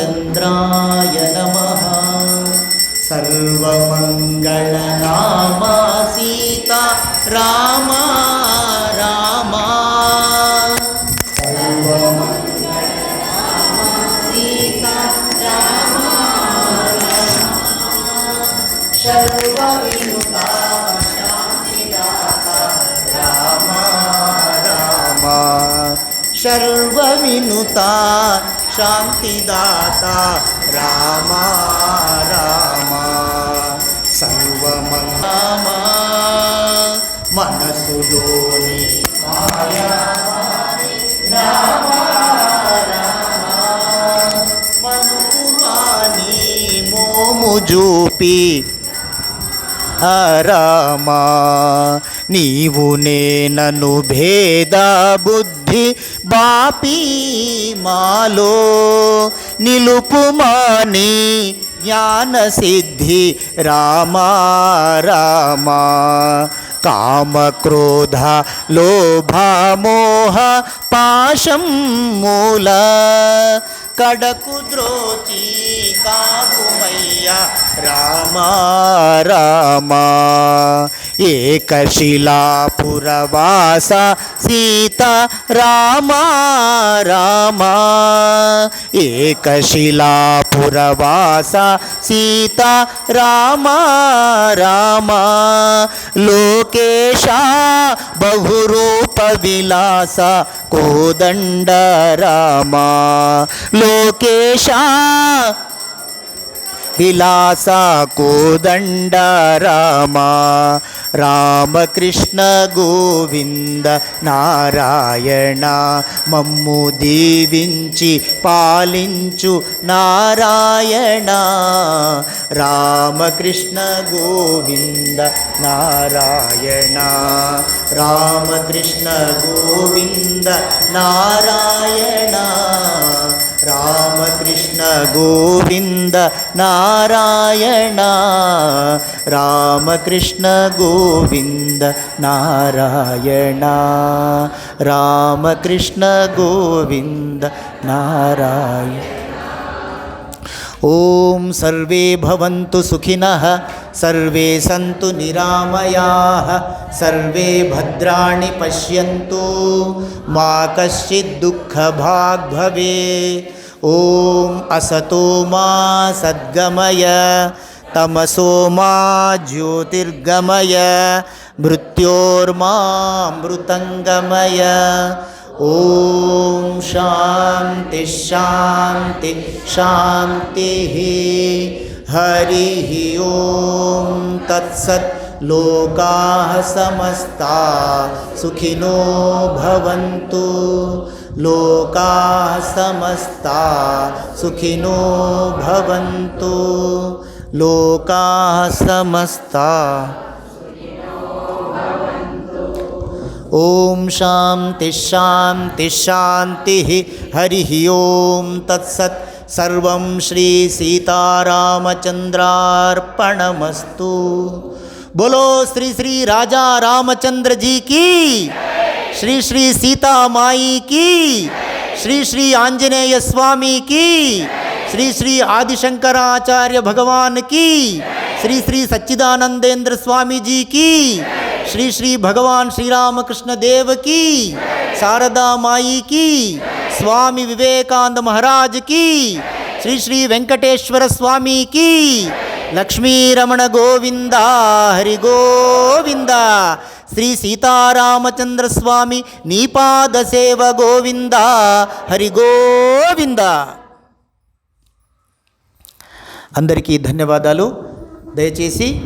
रामचन्द्राय नमः। सर्वमङ्गलनामा सीता रामा रामा। सर्वमङ्गलनामा सीता रामा रामा। सर्वविनुता शान्तिदाता रामा रामा। सर्वविनुता शान्तिदाता रामा रामा। सर्वमङ्गलमा मनसुलोनि माया रामा रामा। मनुमानी మోముజూపి రామా నీవు నేనను భేద బుద్ధి బాపి మాలో నిలుపుమాని జ్ఞాన సిద్ధి రామా రామా। కామ క్రోధ లోభ మోహ పాశం మూల కడకు ద్రోచి కాగుమయ్యా రామా రామా। ఏకశిలాపురవాస సీత రామా రామా। ఏకశిలాపురవాస సీత రామా రామా। లోకేశ బహురూప విలాస కోదండ రామా। లోకేశ విలాస కోదండ రామా। రామకృష్ణ గోవింద నారాయణ మమ్ము దీవించి పాలించు నారాయణ। రామకృష్ణ గోవింద నారాయణ రామకృష్ణ గోవింద నారాయణ। రామకృష్ణ గోవింద నారాయణ రామకృష్ణ గోవింద నారాయణ రామకృష్ణ గోవింద నారాయణ। ఓం సర్వే భవంతు సుఖినః సర్వే సంతు నిరామయాః సర్వే భద్రాణి పశ్యంతు మా కశ్చిద్ దుఃఖభాగ్ భవేత్। ఓం అసతో మా సద్గమయ తమసో మా జ్యోతిర్గమయ మృత్యోర్మామృతంగమయ। ఓం శాంతి శాంతి శాంతి। హరి ఓం తత్సత్। లోకాః సమస్తాః సుఖినో భవంతు। లోకాః సమస్తాః సుఖినో భవంతు। లోకాః సమస్తాః। ఓం శాంతి శాంతి శాంతి। హరి ఓం తత్సత్। సర్వం శ్రీ సీతారామచంద్రార్పణమస్తు। बोलो श्री श्री राजा रामचंद्र जी की, श्री श्री सीता माई की, श्री श्री आंजनेय स्वामी की, श्री श्री आदिशंकराचार्य भगवान की, श्री श्री सच्चिदानंदेंद्र स्वामी जी की, श्री श्री भगवान श्री रामकृष्ण देव की, शारदा माई की, स्वामी विवेकानंद महाराज की, श्री श्री वेंकटेश्वर स्वामी की, लक्ष्मी रमण गोविंदा हरि गोविंदा। श्री सीतारामचंद्र स्वामी नीपाद सेव गोविंदा हरि गोविंदा। అందరికీ ధన్యవాదాలు। దయచేసి